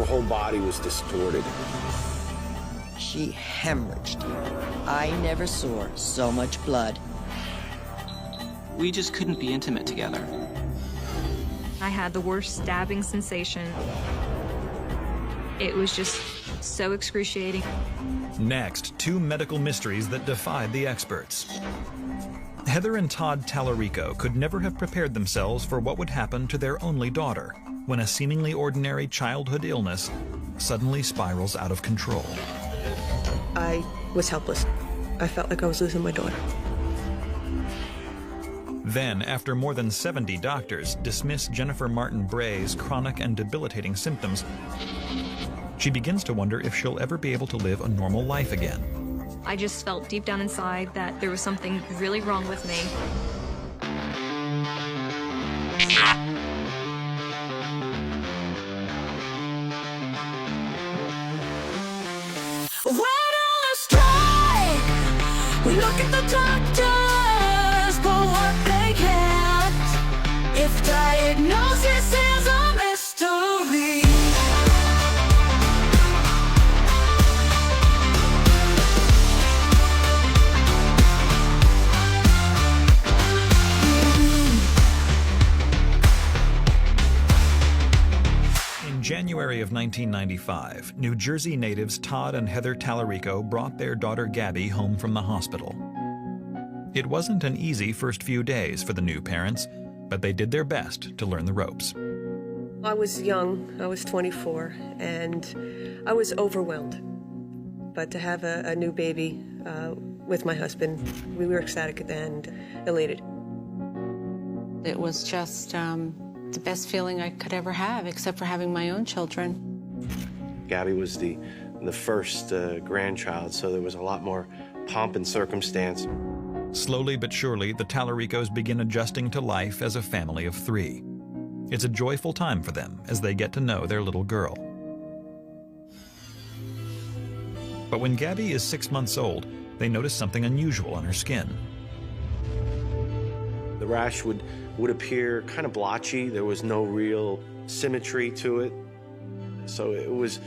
whole body was distorted. She hemorrhaged. I never saw so much blood. We just couldn't be intimate together. I had the worst stabbing sensation. It was just so excruciating. Next, two medical mysteries that defied the experts. Heather and Todd Tallarico could never have prepared themselves for what would happen to their only daughter when a seemingly ordinary childhood illness suddenly spirals out of control. I was helpless. I felt like I was losing my daughter. Then, after more than 70 doctors dismiss Jennifer Martin Bray's chronic and debilitating symptoms, she begins to wonder if she'll ever be able to live a normal life again. I just felt deep down inside that there was something really wrong with me. We look at the doctors for what they can't. If diagnosis is a mystery. In January of 1995, New Jersey natives Todd and Heather Tallarico brought their daughter Gabby home from the hospital. It wasn't an easy first few days for the new parents, but they did their best to learn the ropes. I was young, I was 24, and I was overwhelmed. But to have a new baby with my husband, we were ecstatic and elated. It was just the best feeling I could ever have, except for having my own children. Gabby was the first grandchild, so there was a lot more pomp and circumstance. Slowly but surely, the Tallaricos begin adjusting to life as a family of three. It's a joyful time for them as they get to know their little girl. But when Gabby is 6 months old, they notice something unusual on her skin. The rash would appear kind of blotchy. There was no real symmetry to it. So it was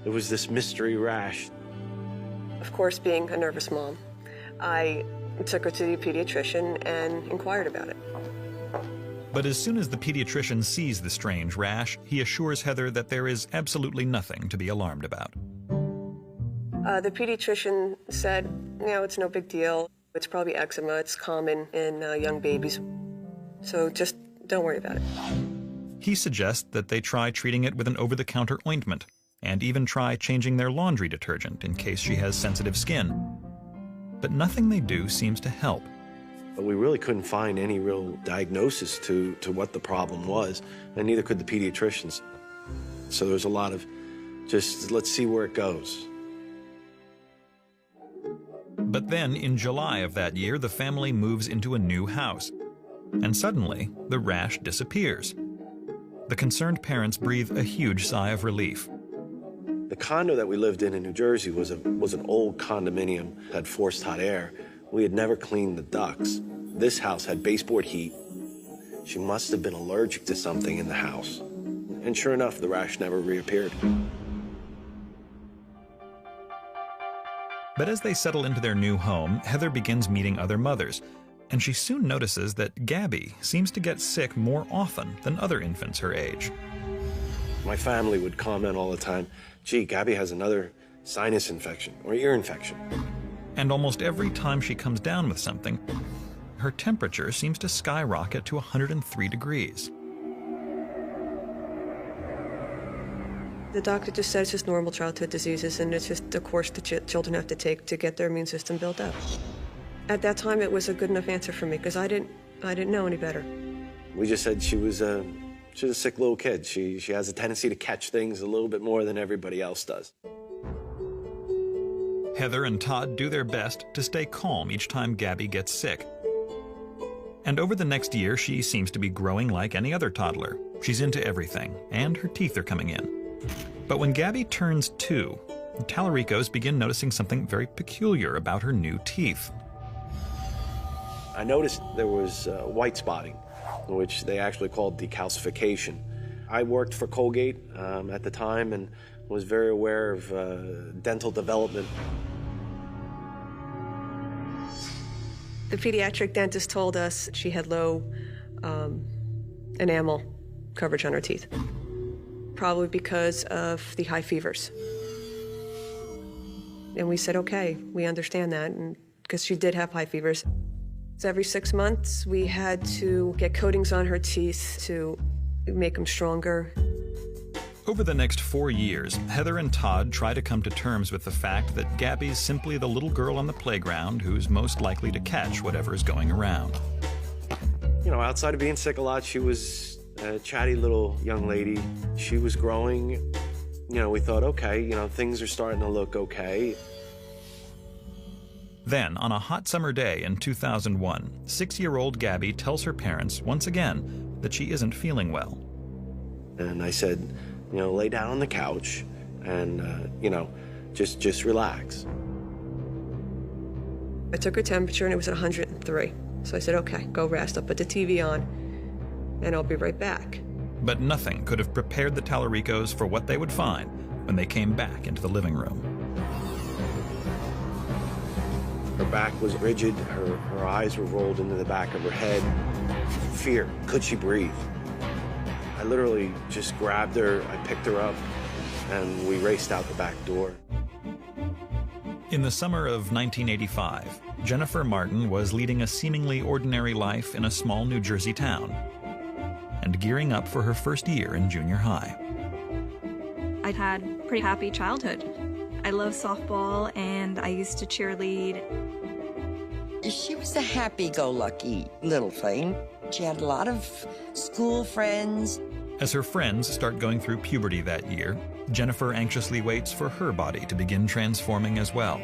this mystery rash. Of course, being a nervous mom, I took her to the pediatrician and inquired about it. But as soon as the pediatrician sees the strange rash, he assures Heather that there is absolutely nothing to be alarmed about. The pediatrician said, it's no big deal. It's probably eczema. It's common in young babies. So just don't worry about it. He suggests that they try treating it with an over-the-counter ointment and even try changing their laundry detergent in case she has sensitive skin. But nothing they do seems to help. But we really couldn't find any real diagnosis to what the problem was, and neither could the pediatricians. So there was a lot of just, let's see where it goes. But then, in July of that year, the family moves into a new house. And suddenly, the rash disappears. The concerned parents breathe a huge sigh of relief. The condo that we lived in New Jersey was an old condominium, had forced hot air. We had never cleaned the ducts. This house had baseboard heat. She must have been allergic to something in the house. And sure enough, the rash never reappeared. But as they settle into their new home, Heather begins meeting other mothers, and she soon notices that Gabby seems to get sick more often than other infants her age. My family would comment all the time, gee, Gabby has another sinus infection or ear infection. And almost every time she comes down with something, her temperature seems to skyrocket to 103 degrees. The doctor just said it's just normal childhood diseases, and it's just the course that children have to take to get their immune system built up. At that time, it was a good enough answer for me because I didn't know any better. We just said she was a sick little kid. She has a tendency to catch things a little bit more than everybody else does. Heather and Todd do their best to stay calm each time Gabby gets sick. And over the next year, she seems to be growing like any other toddler. She's into everything, and her teeth are coming in. But when Gabby turns 2, the Tallaricos begin noticing something very peculiar about her new teeth. I noticed there was white spotting, which they actually called decalcification. I worked for Colgate at the time and was very aware of dental development. The pediatric dentist told us she had low enamel coverage on her teeth, probably because of the high fevers. And we said, okay, we understand that, and because she did have high fevers. So every 6 months, we had to get coatings on her teeth to make them stronger. Over the next 4 years, Heather and Todd try to come to terms with the fact that Gabby's simply the little girl on the playground who's most likely to catch whatever's going around. You know, outside of being sick a lot, she was a chatty little young lady. She was growing. You know, we thought, okay, you know, things are starting to look okay. Then, on a hot summer day in 2001, 6-year-old Gabby tells her parents once again that she isn't feeling well. And I said, you know, lay down on the couch and, you know, just relax. I took her temperature and it was at 103. So I said, okay, go rest. I'll put the TV on and I'll be right back. But nothing could have prepared the Tallaricos for what they would find when they came back into the living room. Her back was rigid, her eyes were rolled into the back of her head. Fear, could she breathe? I literally just grabbed her, I picked her up, and we raced out the back door. In the summer of 1985, Jennifer Martin was leading a seemingly ordinary life in a small New Jersey town and gearing up for her first year in junior high. I'd had a pretty happy childhood. I love softball and I used to cheerlead. She was a happy-go-lucky little thing. She had a lot of school friends. As her friends start going through puberty that year, Jennifer anxiously waits for her body to begin transforming as well.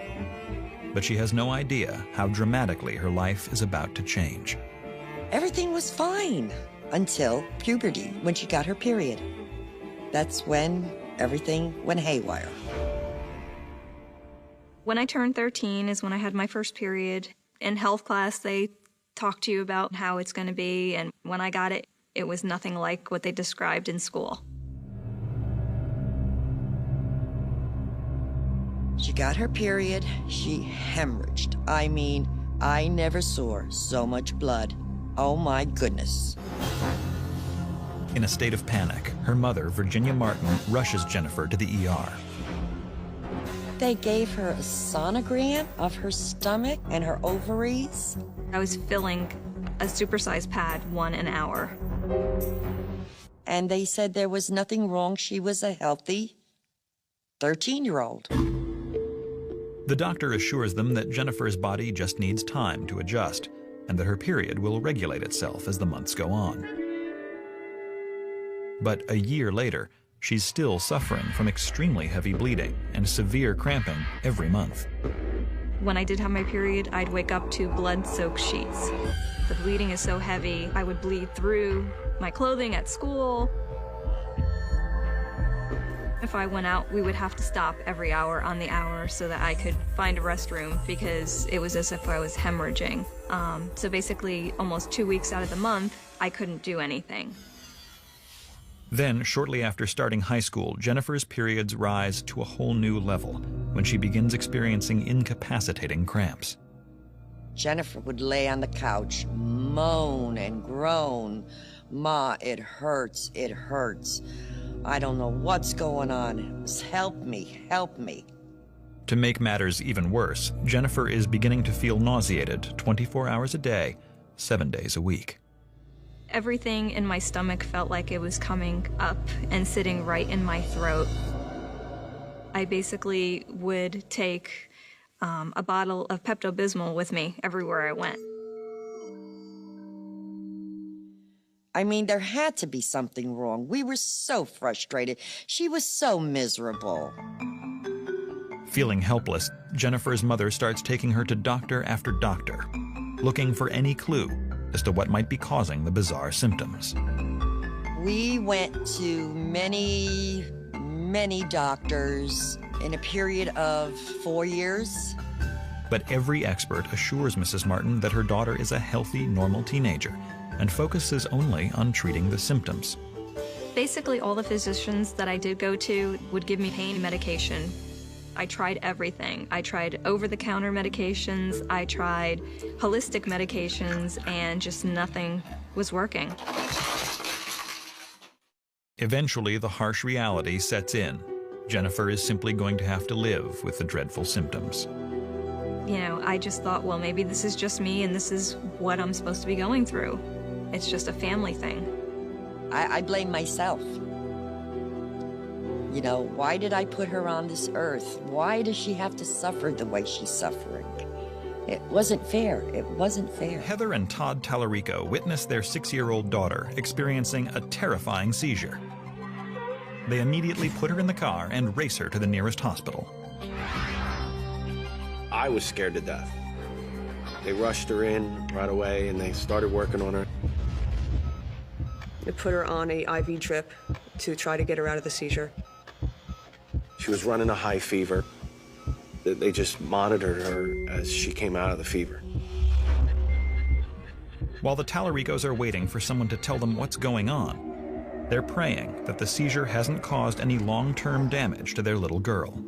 But she has no idea how dramatically her life is about to change. Everything was fine until puberty, when she got her period. That's when everything went haywire. When I turned 13 is when I had my first period. In health class, they talk to you about how it's going to be, and when I got it, it was nothing like what they described in school. She got her period, she hemorrhaged. I mean, I never saw so much blood. Oh my goodness. In a state of panic, her mother, Virginia Martin, rushes Jennifer to the ER. They gave her a sonogram of her stomach and her ovaries. I was filling a supersized pad 1 an hour. And they said there was nothing wrong. She was a healthy 13-year-old. The doctor assures them that Jennifer's body just needs time to adjust and that her period will regulate itself as the months go on. But a year later, she's still suffering from extremely heavy bleeding and severe cramping every month. When I did have my period, I'd wake up to blood-soaked sheets. The bleeding is so heavy, I would bleed through my clothing at school. If I went out, we would have to stop every hour on the hour so that I could find a restroom because it was as if I was hemorrhaging. So basically, almost 2 weeks out of the month, I couldn't do anything. Then, shortly after starting high school, Jennifer's periods rise to a whole new level when she begins experiencing incapacitating cramps. Jennifer would lay on the couch, moan and groan. Ma, it hurts, it hurts. I don't know what's going on. Help me, help me. To make matters even worse, Jennifer is beginning to feel nauseated 24 hours a day, 7 days a week. Everything in my stomach felt like it was coming up and sitting right in my throat. I basically would take a bottle of Pepto-Bismol with me everywhere I went. I mean, there had to be something wrong. We were so frustrated. She was so miserable. Feeling helpless, Jennifer's mother starts taking her to doctor after doctor, looking for any clue as to what might be causing the bizarre symptoms. We went to many doctors in a period of 4 years. But every expert assures Mrs. Martin that her daughter is a healthy, normal teenager and focuses only on treating the symptoms. Basically, all the physicians that I did go to would give me pain medication. I tried everything. I tried over-the-counter medications, I tried holistic medications, and just nothing was working. Eventually, the harsh reality sets in. Jennifer is simply going to have to live with the dreadful symptoms. You know, I just thought, well, maybe this is just me and this is what I'm supposed to be going through. It's just a family thing. I blame myself. You know, why did I put her on this earth? Why does she have to suffer the way she's suffering? It wasn't fair. It wasn't fair. Heather and Todd Tallarico witnessed their 6-year-old daughter experiencing a terrifying seizure. They immediately put her in the car and race her to the nearest hospital. I was scared to death. They rushed her in right away and they started working on her. They put her on a IV drip to try to get her out of the seizure. She was running a high fever. They just monitored her as she came out of the fever. While the Tallaricos are waiting for someone to tell them what's going on, they're praying that the seizure hasn't caused any long-term damage to their little girl.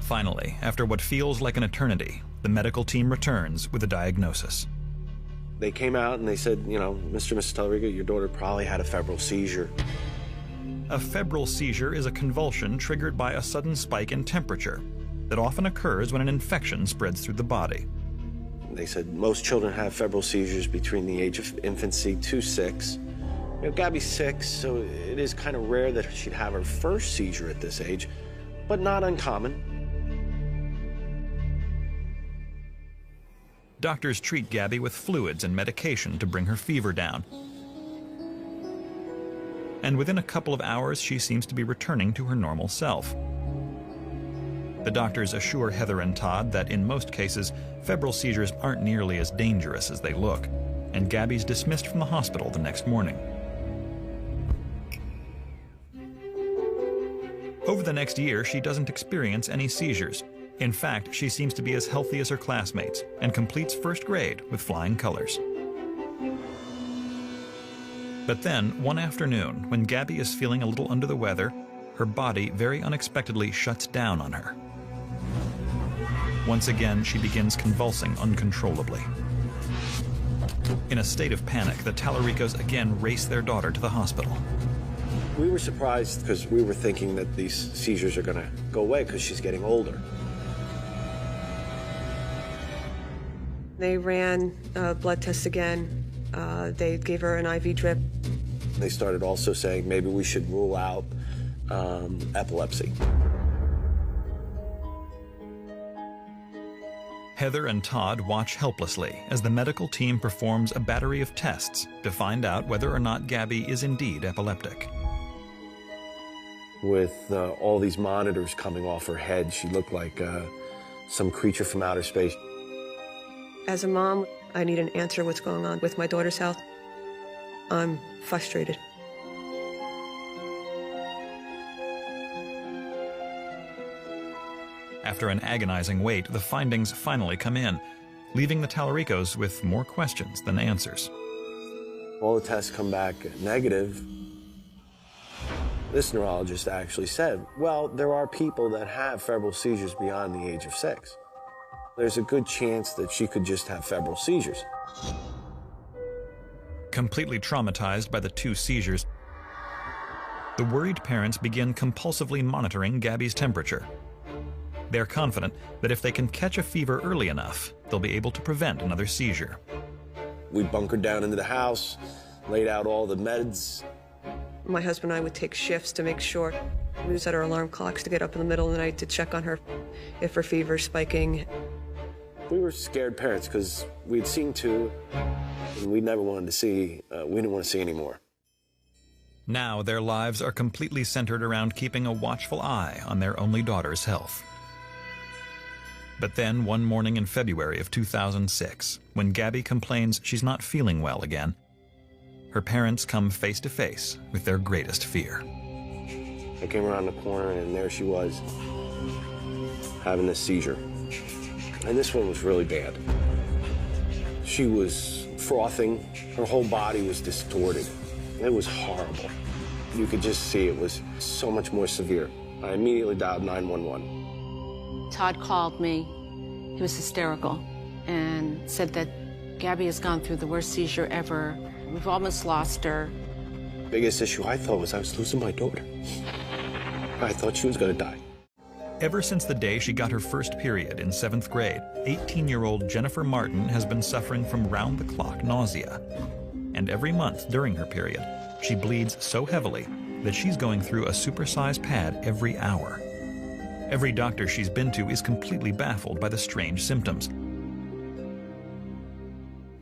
Finally, after what feels like an eternity, the medical team returns with a diagnosis. They came out and they said, you know, Mr. and Mrs. Tallarico, your daughter probably had a febrile seizure. A febrile seizure is a convulsion triggered by a sudden spike in temperature that often occurs when an infection spreads through the body. They said most children have febrile seizures between the age of infancy to 6. You know, Gabby's 6, so it is kind of rare that she'd have her first seizure at this age, but not uncommon. Doctors treat Gabby with fluids and medication to bring her fever down. And within a couple of hours, she seems to be returning to her normal self. The doctors assure Heather and Todd that in most cases, febrile seizures aren't nearly as dangerous as they look, and Gabby's dismissed from the hospital the next morning. Over the next year, she doesn't experience any seizures. In fact, she seems to be as healthy as her classmates and completes first grade with flying colors. But then, one afternoon, when Gabby is feeling a little under the weather, her body very unexpectedly shuts down on her. Once again, she begins convulsing uncontrollably. In a state of panic, the Tallaricos again race their daughter to the hospital. We were surprised because we were thinking that these seizures are going to go away because she's getting older. They ran blood tests again. They gave her an IV drip. They started also saying maybe we should rule out epilepsy. Heather and Todd watch helplessly as the medical team performs a battery of tests to find out whether or not Gabby is indeed epileptic. With all these monitors coming off her head, she looked like some creature from outer space. As a mom, I need an answer what's going on with my daughter's health. I'm frustrated. After an agonizing wait, the findings finally come in, leaving the Tallaricos with more questions than answers. All the tests come back negative. This neurologist actually said, well, there are people that have febrile seizures beyond the age of 6. There's a good chance that she could just have febrile seizures. Completely traumatized by the 2 seizures, the worried parents begin compulsively monitoring Gabby's temperature. They're confident that if they can catch a fever early enough, they'll be able to prevent another seizure. We bunkered down into the house, laid out all the meds. My husband and I would take shifts to make sure. We would set our alarm clocks to get up in the middle of the night to check on her if her fever's spiking. We were scared parents because we'd seen 2, and we never wanted to see, we didn't want to see any more. Now their lives are completely centered around keeping a watchful eye on their only daughter's health. But then, one morning in February of 2006, when Gabby complains she's not feeling well again, her parents come face to face with their greatest fear. I came around the corner, and there she was, having a seizure. And this one was really bad. She was frothing. Her whole body was distorted. It was horrible. You could just see it was so much more severe. I immediately dialed 911. Todd called me. He was hysterical and said that Gabby has gone through the worst seizure ever. We've almost lost her. Biggest issue I thought was I was losing my daughter. I thought she was going to die. Ever since the day she got her first period in 7th grade, 18-year-old Jennifer Martin has been suffering from round-the-clock nausea. And every month during her period, she bleeds so heavily that she's going through a supersized pad every hour. Every doctor she's been to is completely baffled by the strange symptoms.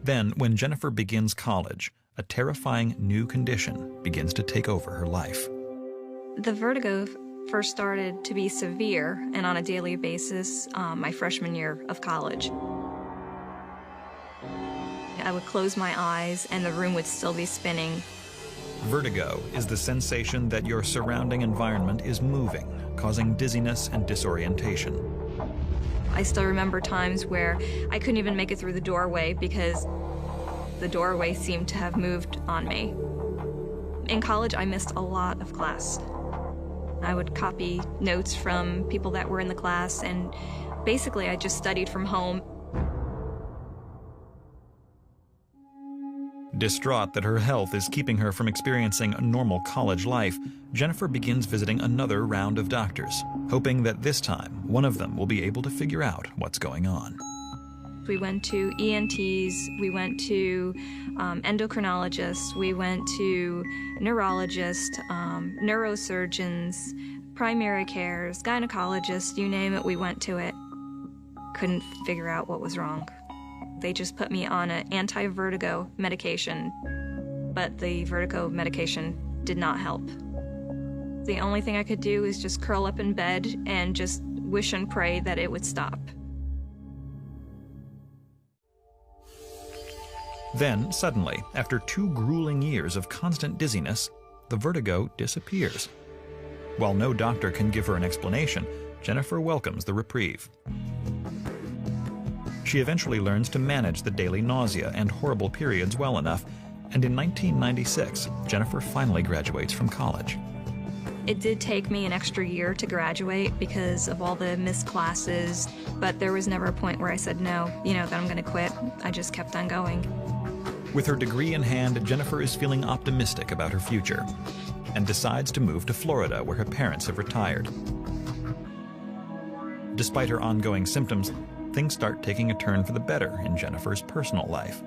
Then, when Jennifer begins college, a terrifying new condition begins to take over her life. The vertigo first started to be severe and on a daily basis my freshman year of college. I would close my eyes and the room would still be spinning. Vertigo is the sensation that your surrounding environment is moving, causing dizziness and disorientation. I still remember times where I couldn't even make it through the doorway because the doorway seemed to have moved on me. In college, I missed a lot of class. I would copy notes from people that were in the class, and basically I just studied from home. Distraught that her health is keeping her from experiencing a normal college life, Jennifer begins visiting another round of doctors, hoping that this time one of them will be able to figure out what's going on. We went to ENTs, we went to endocrinologists, we went to neurologists, neurosurgeons, primary cares, gynecologists, you name it, we went to it. Couldn't figure out what was wrong. They just put me on an anti-vertigo medication, but the vertigo medication did not help. The only thing I could do is just curl up in bed and just wish and pray that it would stop. Then, suddenly, after 2 grueling years of constant dizziness, the vertigo disappears. While no doctor can give her an explanation, Jennifer welcomes the reprieve. She eventually learns to manage the daily nausea and horrible periods well enough, and in 1996, Jennifer finally graduates from college. It did take me an extra year to graduate because of all the missed classes, but there was never a point where I said no, that I'm going to quit. I just kept on going. With her degree in hand, Jennifer is feeling optimistic about her future and decides to move to Florida, where her parents have retired. Despite her ongoing symptoms, things start taking a turn for the better in Jennifer's personal life.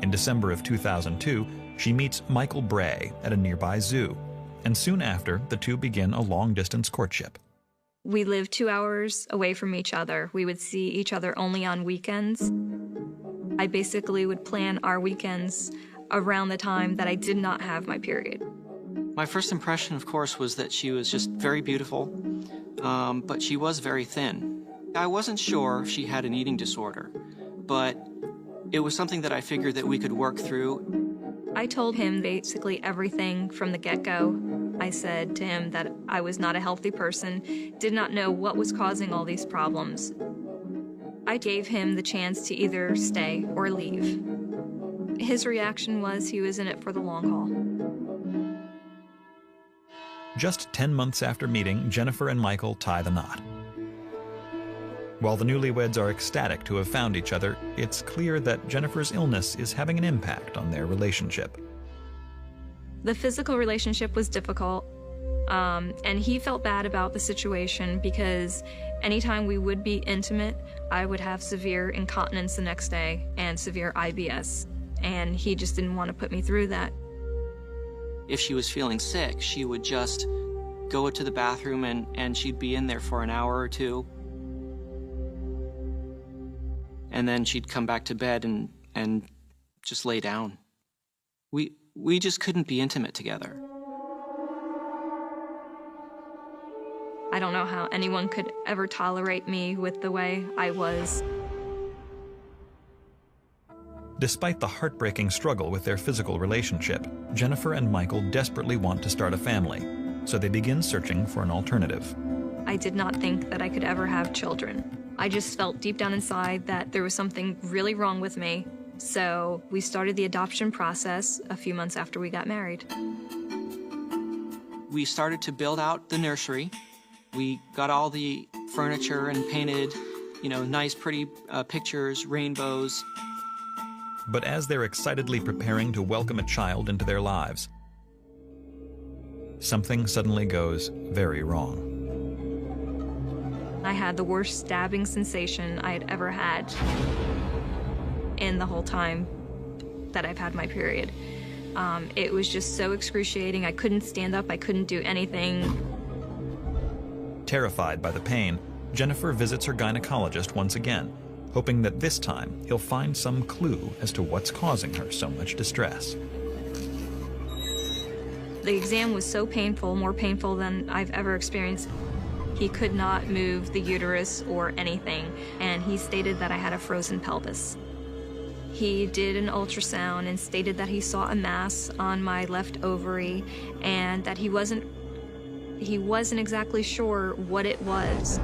In December of 2002, she meets Michael Bray at a nearby zoo, and soon after, the two begin a long-distance courtship. We lived 2 hours away from each other. We would see each other only on weekends. I basically would plan our weekends around the time that I did not have my period. My first impression, of course, was that she was just very beautiful, but she was very thin. I wasn't sure if she had an eating disorder, but it was something that I figured that we could work through. I told him basically everything from the get-go. I said to him that I was not a healthy person, did not know what was causing all these problems. I gave him the chance to either stay or leave. His reaction was he was in it for the long haul. Just 10 months after meeting, Jennifer and Michael tie the knot. While the newlyweds are ecstatic to have found each other, it's clear that Jennifer's illness is having an impact on their relationship. The physical relationship was difficult, and he felt bad about the situation because anytime we would be intimate, I would have severe incontinence the next day and severe IBS, and he just didn't want to put me through that. If she was feeling sick, she would just go to the bathroom and she'd be in there for an hour or two. And then she'd come back to bed and just lay down. We just couldn't be intimate together. I don't know how anyone could ever tolerate me with the way I was. Despite the heartbreaking struggle with their physical relationship, Jennifer and Michael desperately want to start a family, so they begin searching for an alternative. I did not think that I could ever have children. I just felt deep down inside that there was something really wrong with me, So we started the adoption process a few months after we got married. We started to build out the nursery. We got all the furniture and painted, nice, pretty pictures, rainbows. But as they're excitedly preparing to welcome a child into their lives, something suddenly goes very wrong. I had the worst stabbing sensation I had ever had in the whole time that I've had my period. It was just so excruciating. I couldn't stand up. I couldn't do anything. Terrified by the pain, Jennifer visits her gynecologist once again, hoping that this time he'll find some clue as to what's causing her so much distress. The exam was so painful, more painful than I've ever experienced. He could not move the uterus or anything, and he stated that I had a frozen pelvis. He did an ultrasound and stated that he saw a mass on my left ovary and that he wasn't exactly sure what it was.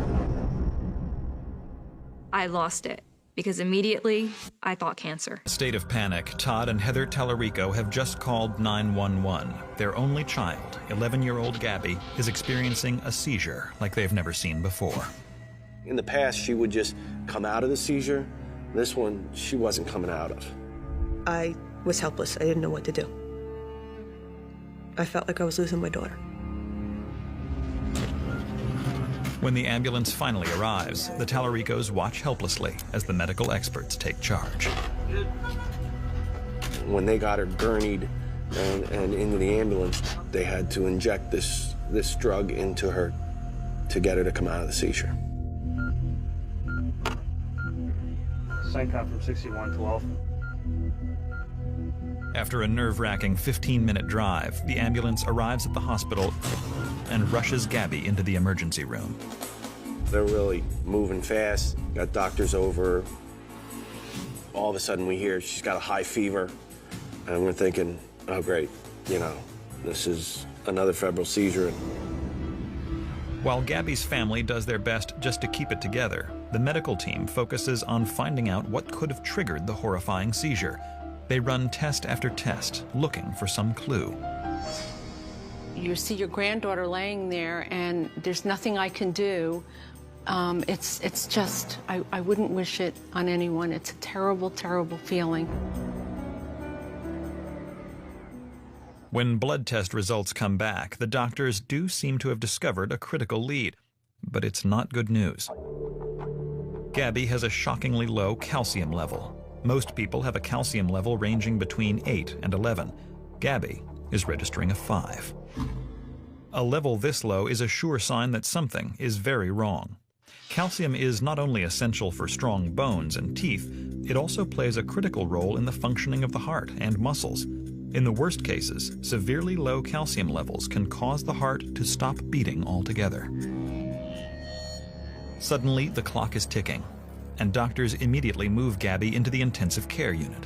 I lost it because immediately I thought cancer. In a state of panic, Todd and Heather Tallarico have just called 911. Their only child, 11-year-old Gabby, is experiencing a seizure like they've never seen before. In the past, she would just come out of the seizure. This one, she wasn't coming out of. I was helpless. I didn't know what to do. I felt like I was losing my daughter. When the ambulance finally arrives, the Tallaricos watch helplessly as the medical experts take charge. When they got her gurneyed and into the ambulance, they had to inject this drug into her to get her to come out of the seizure. Sign cop from 6112. After a nerve-wracking 15-minute drive, the ambulance arrives at the hospital and rushes Gabby into the emergency room. They're really moving fast, got doctors over. All of a sudden we hear she's got a high fever, and we're thinking, oh great, this is another febrile seizure. While Gabby's family does their best just to keep it together, the medical team focuses on finding out what could have triggered the horrifying seizure. They run test after test, looking for some clue. You see your granddaughter laying there, and there's nothing I can do. It's just, I wouldn't wish it on anyone. It's a terrible, terrible feeling. When blood test results come back, the doctors do seem to have discovered a critical lead, but it's not good news. Gabby has a shockingly low calcium level. Most people have a calcium level ranging between 8 and 11. Gabby is registering a 5. A level this low is a sure sign that something is very wrong. Calcium is not only essential for strong bones and teeth, it also plays a critical role in the functioning of the heart and muscles. In the worst cases, severely low calcium levels can cause the heart to stop beating altogether. Suddenly, the clock is ticking, and doctors immediately move Gabby into the intensive care unit.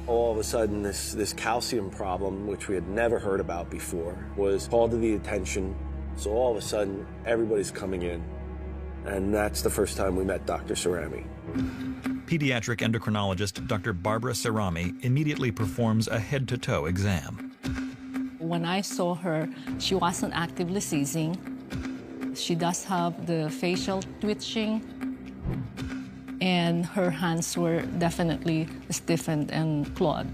All of a sudden, this calcium problem, which we had never heard about before, was called to the attention. So all of a sudden, everybody's coming in, and that's the first time we met Dr. Cerami. Pediatric endocrinologist Dr. Barbara Cerami immediately performs a head-to-toe exam. When I saw her, she wasn't actively seizing. She does have the facial twitching, and her hands were definitely stiffened and clawed.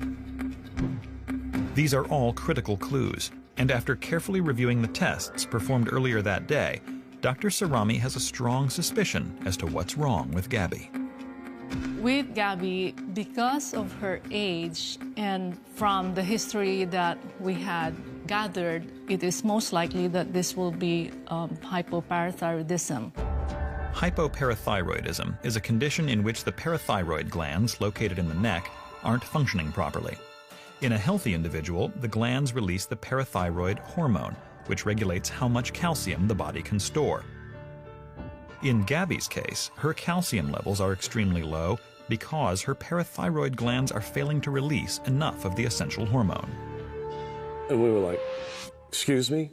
These are all critical clues, and after carefully reviewing the tests performed earlier that day, Dr. Cerami has a strong suspicion as to what's wrong with Gabby. With Gabby, because of her age and from the history that we had gathered, it is most likely that this will be hypoparathyroidism. Hypoparathyroidism is a condition in which the parathyroid glands located in the neck aren't functioning properly. In a healthy individual, the glands release the parathyroid hormone, which regulates how much calcium the body can store. In Gabby's case, her calcium levels are extremely low because her parathyroid glands are failing to release enough of the essential hormone. And we were like, excuse me?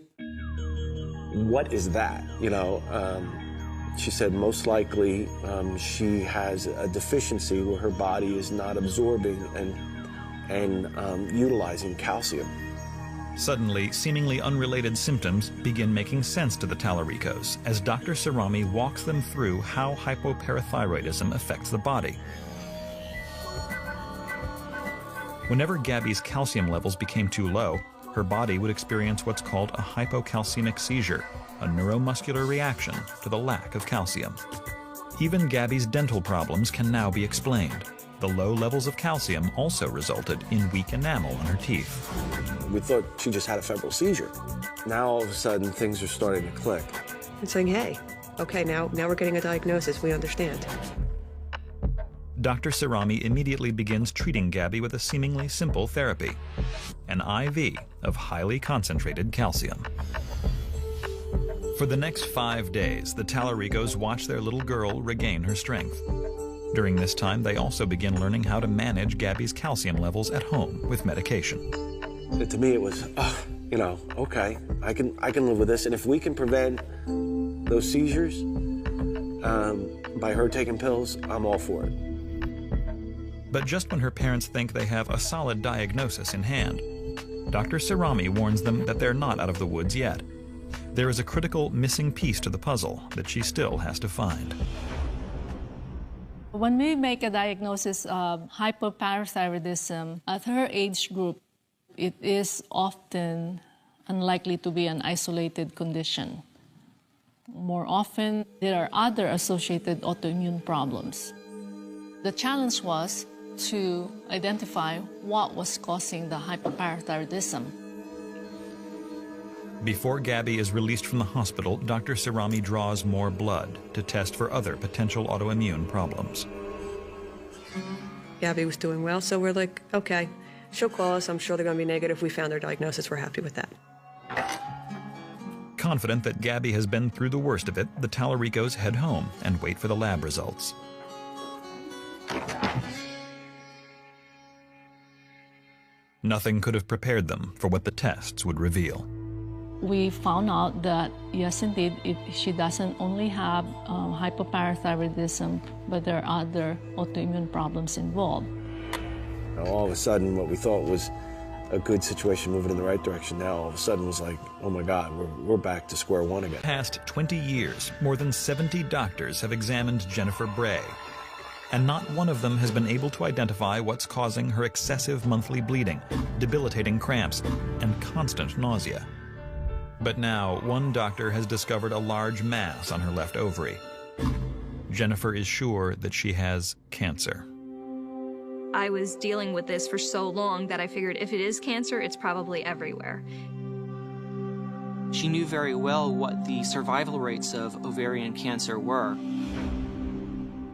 What is that? She said most likely she has a deficiency where her body is not absorbing and utilizing calcium. Suddenly, seemingly unrelated symptoms begin making sense to the Tallaricos as Dr. Sarami walks them through how hypoparathyroidism affects the body. Whenever Gabby's calcium levels became too low, her body would experience what's called a hypocalcemic seizure, a neuromuscular reaction to the lack of calcium. Even Gabby's dental problems can now be explained. The low levels of calcium also resulted in weak enamel on her teeth. We thought she just had a febrile seizure. Now all of a sudden things are starting to click. And saying, hey, okay, now we're getting a diagnosis, we understand. Dr. Sarami immediately begins treating Gabby with a seemingly simple therapy, an IV of highly concentrated calcium. For the next 5 days, the Tallaricos watch their little girl regain her strength. During this time, they also begin learning how to manage Gabby's calcium levels at home with medication. To me, it was, you know, okay, I can live with this. And if we can prevent those seizures by her taking pills, I'm all for it. But just when her parents think they have a solid diagnosis in hand, Dr. Sarami warns them that they're not out of the woods yet. There is a critical missing piece to the puzzle that she still has to find. When we make a diagnosis of hypoparathyroidism at her age group, it is often unlikely to be an isolated condition. More often, there are other associated autoimmune problems. The challenge was to identify what was causing the hypoparathyroidism. Before Gabby is released from the hospital, Dr. Sarami draws more blood to test for other potential autoimmune problems. Gabby was doing well, so we're like, okay, she'll call us. I'm sure they're going to be negative. We found her diagnosis. We're happy with that. Confident that Gabby has been through the worst of it, the Tallaricos head home and wait for the lab results. Nothing could have prepared them for what the tests would reveal. We found out that, yes, indeed, she doesn't only have hypoparathyroidism, but there are other autoimmune problems involved. Now, all of a sudden, what we thought was a good situation moving in the right direction, now all of a sudden was like, oh my God, we're back to square one again. Past 20 years, more than 70 doctors have examined Jennifer Bray, and not one of them has been able to identify what's causing her excessive monthly bleeding, debilitating cramps, and constant nausea. But now, one doctor has discovered a large mass on her left ovary. Jennifer is sure that she has cancer. I was dealing with this for so long that I figured if it is cancer, it's probably everywhere. She knew very well what the survival rates of ovarian cancer were.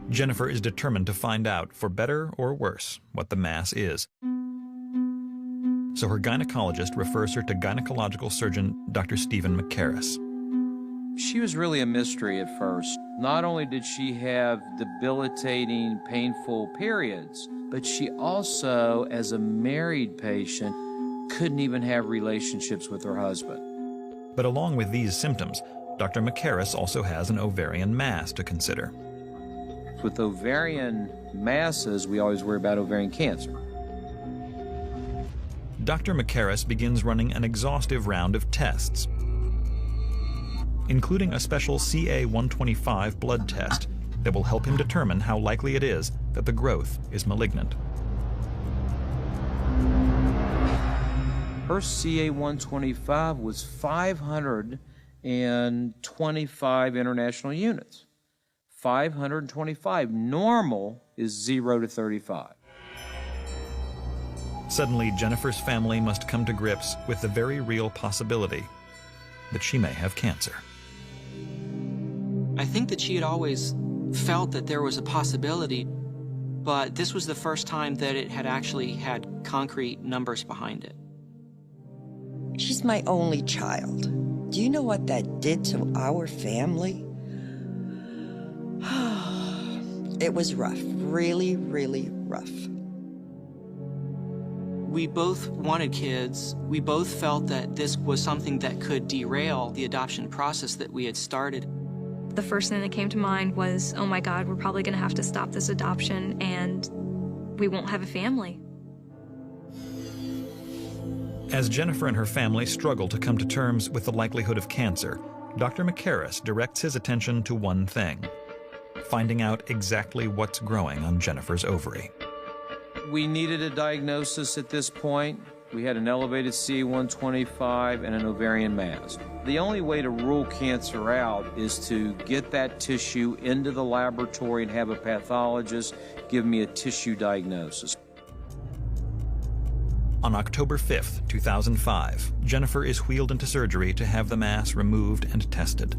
Jennifer is determined to find out, for better or worse, what the mass is. So her gynecologist refers her to gynecological surgeon Dr. Stephen McCarris. She was really a mystery at first. Not only did she have debilitating, painful periods, but she also, as a married patient, couldn't even have relationships with her husband. But along with these symptoms, Dr. McCarris also has an ovarian mass to consider. With ovarian masses, we always worry about ovarian cancer. Dr. McCarris begins running an exhaustive round of tests, including a special CA-125 blood test that will help him determine how likely it is that the growth is malignant. Her CA-125 was 525 international units. 525. Normal is 0 to 35. Suddenly, Jennifer's family must come to grips with the very real possibility that she may have cancer. I think that she had always felt that there was a possibility, but this was the first time that it had actually had concrete numbers behind it. She's my only child. Do you know what that did to our family? It was rough, really, really rough. We both wanted kids. We both felt that this was something that could derail the adoption process that we had started. the first thing that came to mind was, oh my God, we're probably going to have to stop this adoption and we won't have a family. As Jennifer and her family struggle to come to terms with the likelihood of cancer, Dr. McCarris directs his attention to one thing: finding out exactly what's growing on Jennifer's ovary. We needed a diagnosis at this point. We had an elevated CA-125 and an ovarian mass. The only way to rule cancer out is to get that tissue into the laboratory and have a pathologist give me a tissue diagnosis. On October 5th, 2005, Jennifer is wheeled into surgery to have the mass removed and tested.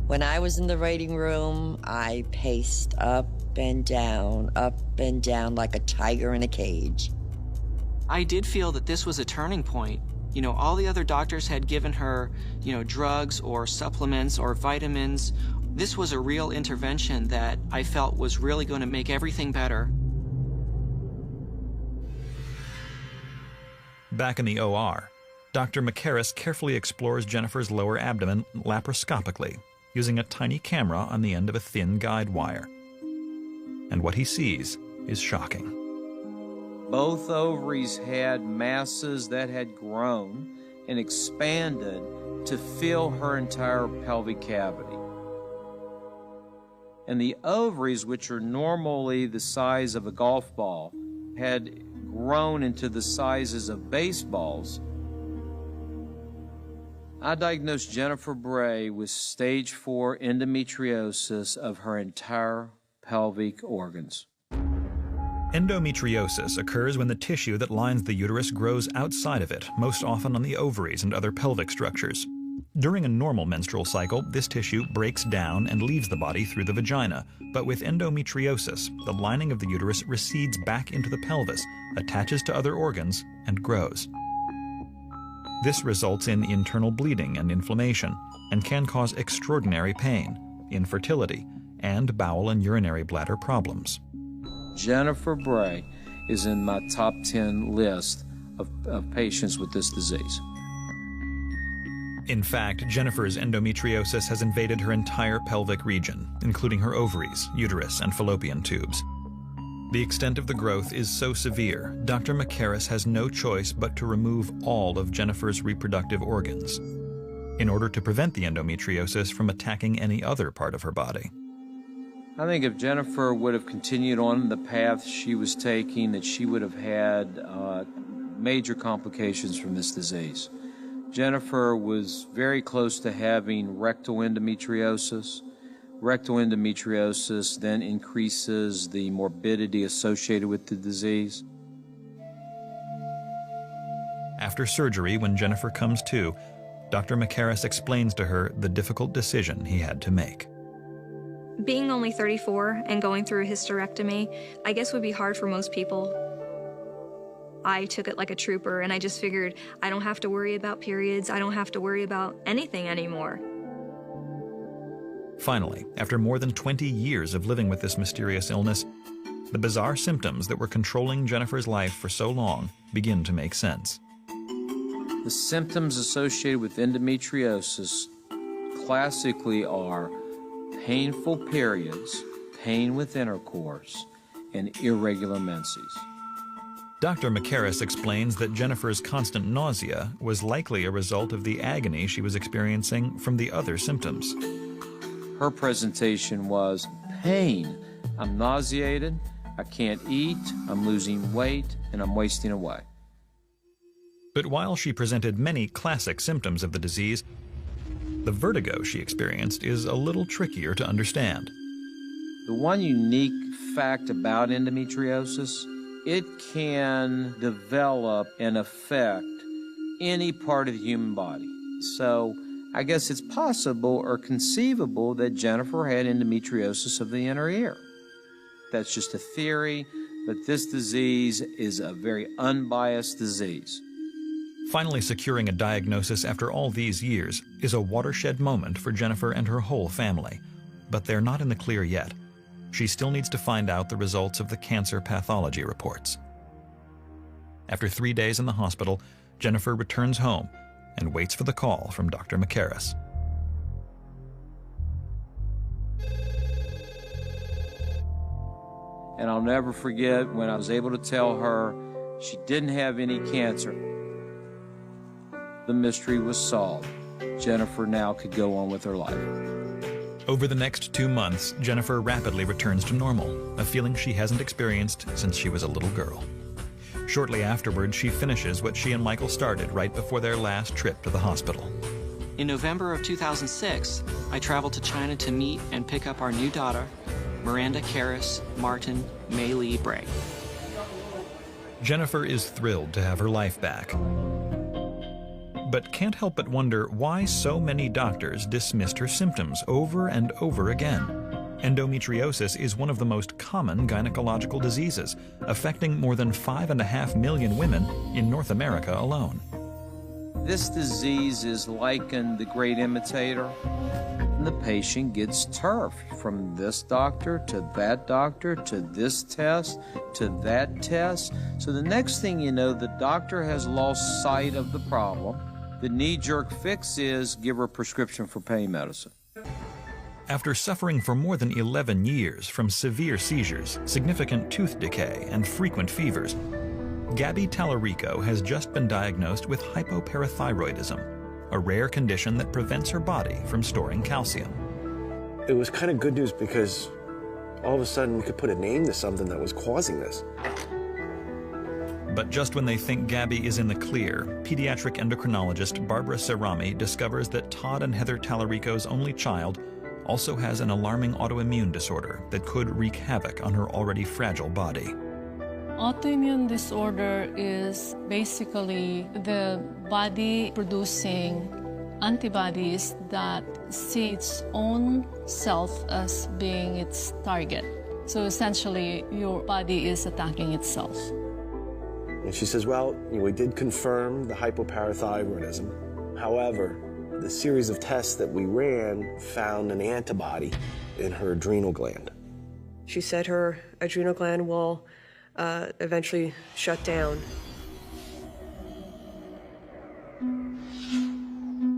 When I was in the waiting room, I paced up and down like a tiger in a cage. I did feel that this was a turning point. You know, all the other doctors had given her, drugs or supplements or vitamins. This was a real intervention that I felt was really going to make everything better. Back in the OR, Dr. McCarris carefully explores Jennifer's lower abdomen laparoscopically, using a tiny camera on the end of a thin guide wire. And what he sees is shocking. Both ovaries had masses that had grown and expanded to fill her entire pelvic cavity. And the ovaries, which are normally the size of a golf ball, had grown into the sizes of baseballs. I diagnosed Jennifer Bray with stage 4 endometriosis of her entire pelvic organs. Endometriosis occurs when the tissue that lines the uterus grows outside of it, most often on the ovaries and other pelvic structures. During a normal menstrual cycle, this tissue breaks down and leaves the body through the vagina. But with endometriosis, the lining of the uterus recedes back into the pelvis, attaches to other organs, and grows. This results in internal bleeding and inflammation, and can cause extraordinary pain, infertility, and bowel and urinary bladder problems. Jennifer Bray is in my top 10 list of patients with this disease. In fact, Jennifer's endometriosis has invaded her entire pelvic region, including her ovaries, uterus, and fallopian tubes. The extent of the growth is so severe, Dr. McCarris has no choice but to remove all of Jennifer's reproductive organs in order to prevent the endometriosis from attacking any other part of her body. I think if Jennifer would have continued on the path she was taking, that she would have had major complications from this disease. Jennifer was very close to having rectal endometriosis. Rectal endometriosis then increases the morbidity associated with the disease. After surgery, when Jennifer comes to, Dr. McCarris explains to her the difficult decision he had to make. Being only 34 and going through a hysterectomy, I guess would be hard for most people. I took it like a trooper, and I just figured I don't have to worry about periods, I don't have to worry about anything anymore. Finally, after more than 20 years of living with this mysterious illness, the bizarre symptoms that were controlling Jennifer's life for so long begin to make sense. The symptoms associated with endometriosis classically are painful periods, pain with intercourse, and irregular menses. Dr. McCarris explains that Jennifer's constant nausea was likely a result of the agony she was experiencing from the other symptoms. Her presentation was pain. I'm nauseated, I can't eat, I'm losing weight, and I'm wasting away. But while she presented many classic symptoms of the disease, the vertigo she experienced is a little trickier to understand. The one unique fact about endometriosis, it can develop and affect any part of the human body. So I guess it's possible or conceivable that Jennifer had endometriosis of the inner ear. That's just a theory, but this disease is a very unbiased disease. Finally securing a diagnosis after all these years is a watershed moment for Jennifer and her whole family. But they're not in the clear yet. She still needs to find out the results of the cancer pathology reports. After 3 days in the hospital, Jennifer returns home and waits for the call from Dr. McCarris. And I'll never forget when I was able to tell her she didn't have any cancer. The mystery was solved. Jennifer now could go on with her life. Over the next 2 months, Jennifer rapidly returns to normal, a feeling she hasn't experienced since she was a little girl. Shortly afterward, she finishes what she and Michael started right before their last trip to the hospital. In November of 2006, I traveled to China to meet and pick up our new daughter, Miranda Karras Martin Mei Lee Bray. Jennifer is thrilled to have her life back, but can't help but wonder why so many doctors dismissed her symptoms over and over again. Endometriosis is one of the most common gynecological diseases, affecting more than 5.5 million women in North America alone. This disease is likened the great imitator, and the patient gets turfed from this doctor to that doctor to this test to that test. So the next thing you know, the doctor has lost sight of the problem. The knee-jerk fix is give her a prescription for pain medicine. After suffering for more than 11 years from severe seizures, significant tooth decay, and frequent fevers, Gabby Tallarico has just been diagnosed with hypoparathyroidism, a rare condition that prevents her body from storing calcium. It was kind of good news because all of a sudden we could put a name to something that was causing this. But just when they think Gabby is in the clear, pediatric endocrinologist Barbara Cerami discovers that Todd and Heather Tallarico's only child also has an alarming autoimmune disorder that could wreak havoc on her already fragile body. Autoimmune disorder is basically the body producing antibodies that see its own self as being its target. So essentially, your body is attacking itself. And she says, well, we did confirm the hypoparathyroidism. However, the series of tests that we ran found an antibody in her adrenal gland. She said her adrenal gland will eventually shut down.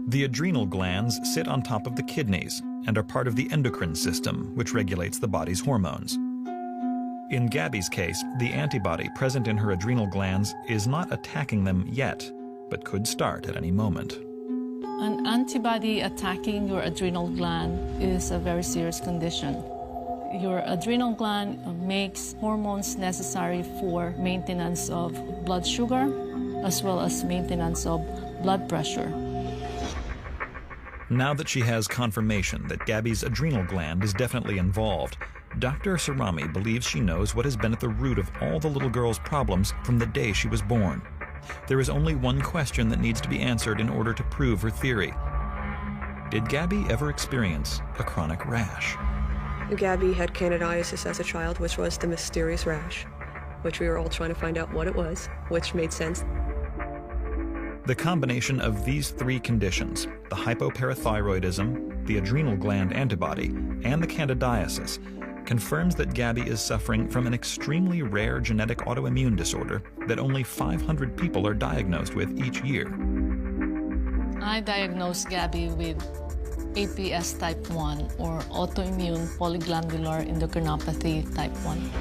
The adrenal glands sit on top of the kidneys and are part of the endocrine system, which regulates the body's hormones. In Gabby's case, the antibody present in her adrenal glands is not attacking them yet, but could start at any moment. An antibody attacking your adrenal gland is a very serious condition. Your adrenal gland makes hormones necessary for maintenance of blood sugar as well as maintenance of blood pressure. Now that she has confirmation that Gabby's adrenal gland is definitely involved, Dr. Cerami believes she knows what has been at the root of all the little girl's problems from the day she was born. There is only one question that needs to be answered in order to prove her theory. Did Gabby ever experience a chronic rash? Gabby had candidiasis as a child, which was the mysterious rash, which we were all trying to find out what it was, which made sense. The combination of these three conditions, the hypoparathyroidism, the adrenal gland antibody, and the candidiasis, confirms that Gabby is suffering from an extremely rare genetic autoimmune disorder that only 500 people are diagnosed with each year. I diagnosed Gabby with APS type 1, or autoimmune polyglandular endocrinopathy type 1.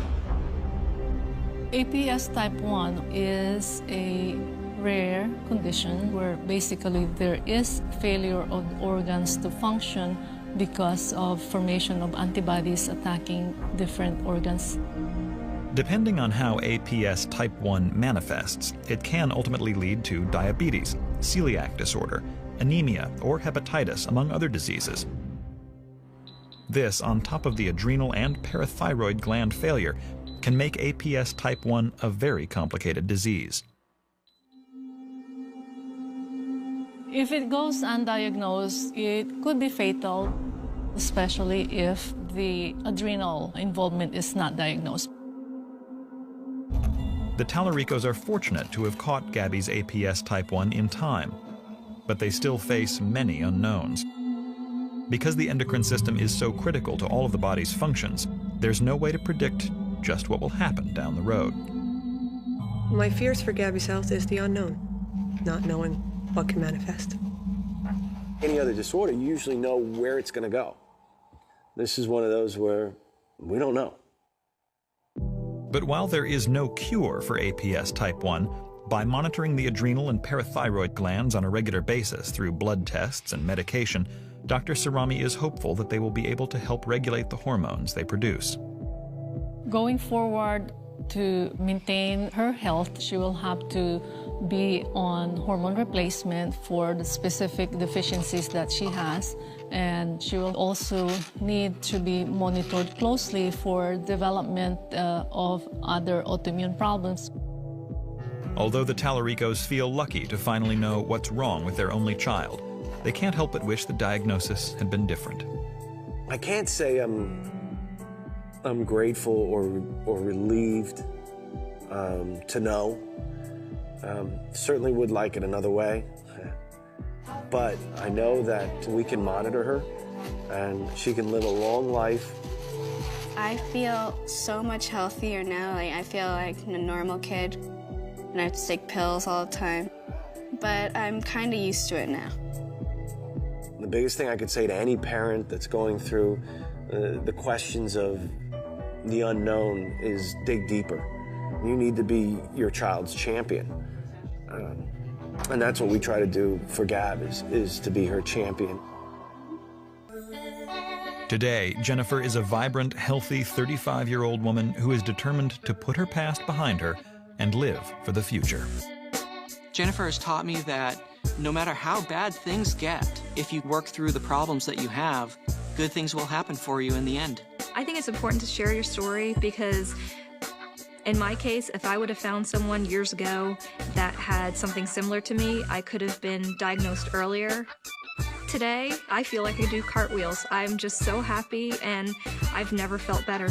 APS type 1 is a rare condition where basically there is failure of organs to function because of formation of antibodies attacking different organs. Depending on how APS type 1 manifests, it can ultimately lead to diabetes, celiac disorder, anemia, or hepatitis, among other diseases. This, on top of the adrenal and parathyroid gland failure, can make APS type 1 a very complicated disease. If it goes undiagnosed, it could be fatal, especially if the adrenal involvement is not diagnosed. The Tallaricos are fortunate to have caught Gabby's APS type 1 in time, but they still face many unknowns. Because the endocrine system is so critical to all of the body's functions, there's no way to predict just what will happen down the road. My fears for Gabby's health is the unknown, not knowing what can manifest. Any other disorder, you usually know where it's going to go. This is one of those where we don't know. But while there is no cure for APS type 1, by monitoring the adrenal and parathyroid glands on a regular basis through blood tests and medication, Dr. Sarami is hopeful that they will be able to help regulate the hormones they produce. Going forward, to maintain her health, she will have to be on hormone replacement for the specific deficiencies that she has, and she will also need to be monitored closely for development of other autoimmune problems. Although the Tallaricos feel lucky to finally know what's wrong with their only child, they can't help but wish the diagnosis had been different. I can't say I'm grateful or relieved to know. Certainly would like it another way. But I know that we can monitor her and she can live a long life. I feel so much healthier now. Like, I feel like I'm a normal kid and I have to take pills all the time. But I'm kind of used to it now. The biggest thing I could say to any parent that's going through the questions of the unknown is dig deeper. You need to be your child's champion. And that's what we try to do for Gab, is to be her champion. Today, Jennifer is a vibrant, healthy 35-year-old woman who is determined to put her past behind her and live for the future. Jennifer has taught me that no matter how bad things get, if you work through the problems that you have, good things will happen for you in the end. I think it's important to share your story because in my case, if I would have found someone years ago that had something similar to me, I could have been diagnosed earlier. Today, I feel like I do cartwheels. I'm just so happy and I've never felt better.